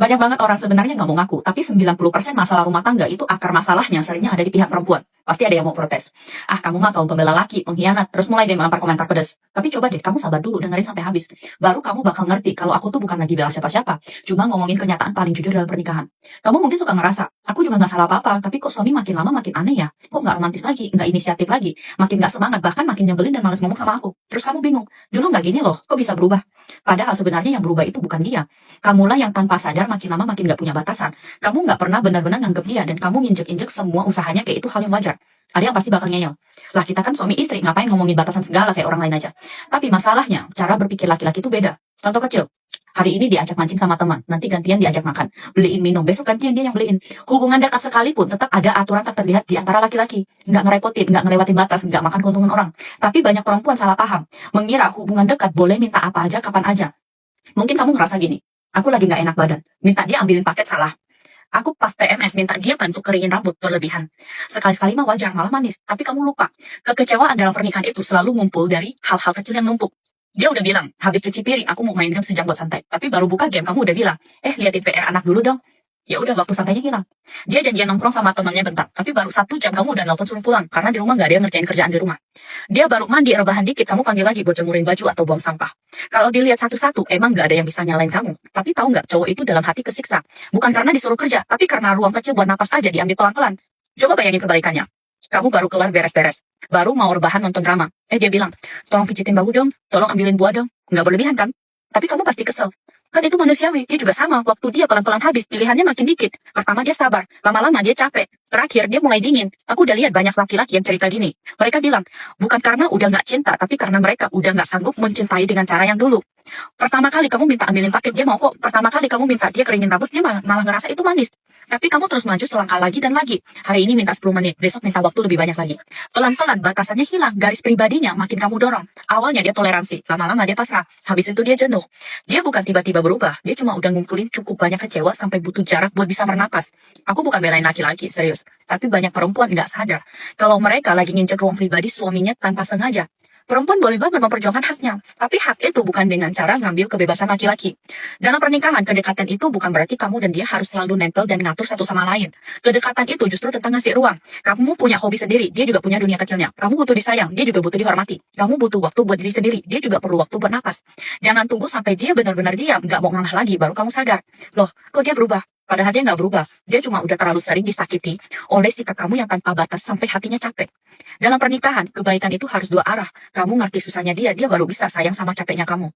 Banyak banget orang sebenarnya nggak mau ngaku, tapi 90% masalah rumah tangga itu akar masalahnya seringnya ada di pihak perempuan. Pasti ada yang mau protes. Ah, kamu mah kaum pembela laki, pengkhianat, terus mulai deh melempar komentar pedas. Tapi coba deh, kamu sabar dulu, dengerin sampai habis. Baru kamu bakal ngerti kalau aku tuh bukan lagi bela siapa-siapa, cuma ngomongin kenyataan paling jujur dalam pernikahan. Kamu mungkin suka ngerasa, aku juga nggak salah apa-apa, tapi kok suami makin lama makin aneh ya? Kok nggak romantis lagi, nggak inisiatif lagi, makin nggak semangat, bahkan makin nyebelin dan males ngomong sama aku. Terus kamu bingung, dulu nggak gini loh, kok bisa berubah? Padahal sebenarnya yang berubah itu bukan dia. Kamulah yang tanpa sadar makin lama makin gak punya batasan. Kamu gak pernah benar-benar nganggep dia dan kamu nginjek-injek semua usahanya kayak itu hal yang wajar. Ada yang pasti bakal ngeyel. Lah kita kan suami istri, ngapain ngomongin batasan segala kayak orang lain aja. Tapi masalahnya, cara berpikir laki-laki itu beda. Contoh kecil, hari ini diajak mancing sama teman, nanti gantian diajak makan, beliin minum, besok gantian dia yang beliin. Hubungan dekat sekalipun tetap ada aturan tak terlihat di antara laki-laki. Nggak ngerepotin, nggak ngelewatin batas, nggak makan keuntungan orang. Tapi banyak perempuan salah paham, mengira hubungan dekat boleh minta apa aja kapan aja. Mungkin kamu ngerasa gini, aku lagi nggak enak badan, minta dia ambilin paket salah. Aku pas PMS minta dia bantu keringin rambut berlebihan. Sekali-sekali mah wajar, malah manis. Tapi kamu lupa, kekecewaan dalam pernikahan itu selalu ngumpul dari hal-hal kecil yang numpuk. Dia udah bilang, habis cuci piring, aku mau main game sejam buat santai. Tapi baru buka game, kamu udah bilang, liatin PR anak dulu dong. Ya udah, waktu santainya hilang. Dia janjian nongkrong sama temannya bentar, tapi baru 1 jam kamu udah nelpon suruh pulang, karena di rumah nggak ada yang ngerjain kerjaan di rumah. Dia baru mandi, rebahan dikit, kamu panggil lagi buat jemurin baju atau buang sampah. Kalau dilihat satu-satu, emang nggak ada yang bisa nyalain kamu. Tapi tahu nggak, cowok itu dalam hati kesiksa. Bukan karena disuruh kerja, tapi karena ruang kecil buat napas aja diambil pelan-pelan. Coba bayangin kebalikannya. Kamu baru kelar beres-beres, baru mau rebahan nonton drama. Dia bilang, tolong pijitin bahu dong, tolong ambilin buah dong. Nggak berlebihan kan? Tapi kamu pasti kesel. Kan itu manusiawi, dia juga sama. Waktu dia pelan-pelan habis, pilihannya makin dikit. Pertama dia sabar, lama-lama dia capek. Terakhir dia mulai dingin. Aku udah lihat banyak laki-laki yang cerita gini. Mereka bilang, bukan karena udah nggak cinta, tapi karena mereka udah nggak sanggup mencintai dengan cara yang dulu. Pertama kali kamu minta ambilin paket, dia mau kok. Pertama kali kamu minta dia keringin rambut, dia malah ngerasa itu manis. Tapi kamu terus maju selangkah lagi dan lagi. Hari ini minta 10 menit, besok minta waktu lebih banyak lagi. Pelan-pelan batasannya hilang, garis pribadinya makin kamu dorong. Awalnya dia toleransi, lama-lama dia pasrah. Habis itu dia jenuh. Dia bukan tiba-tiba berubah, dia cuma udah ngumpulin cukup banyak kecewa sampai butuh jarak buat bisa bernapas. Aku bukan belain laki-laki, serius. Tapi banyak perempuan nggak sadar kalau mereka lagi nginjek ruang pribadi suaminya tanpa sengaja. Perempuan boleh banget memperjuangkan haknya, tapi hak itu bukan dengan cara ngambil kebebasan laki-laki. Dalam pernikahan, kedekatan itu bukan berarti kamu dan dia harus selalu nempel dan ngatur satu sama lain. Kedekatan itu justru tentang ngasih ruang. Kamu punya hobi sendiri, dia juga punya dunia kecilnya. Kamu butuh disayang, dia juga butuh dihormati. Kamu butuh waktu buat diri sendiri, dia juga perlu waktu buat napas. Jangan tunggu sampai dia benar-benar diam, nggak mau ngalah lagi, baru kamu sadar. Loh, kok dia berubah? Padahal dia nggak berubah. Dia cuma udah terlalu sering disakiti oleh sikap kamu yang tanpa batas sampai hatinya capek. Dalam pernikahan, kebaikan itu harus dua arah. Kamu ngerti susahnya dia, dia baru bisa sayang sama capeknya kamu.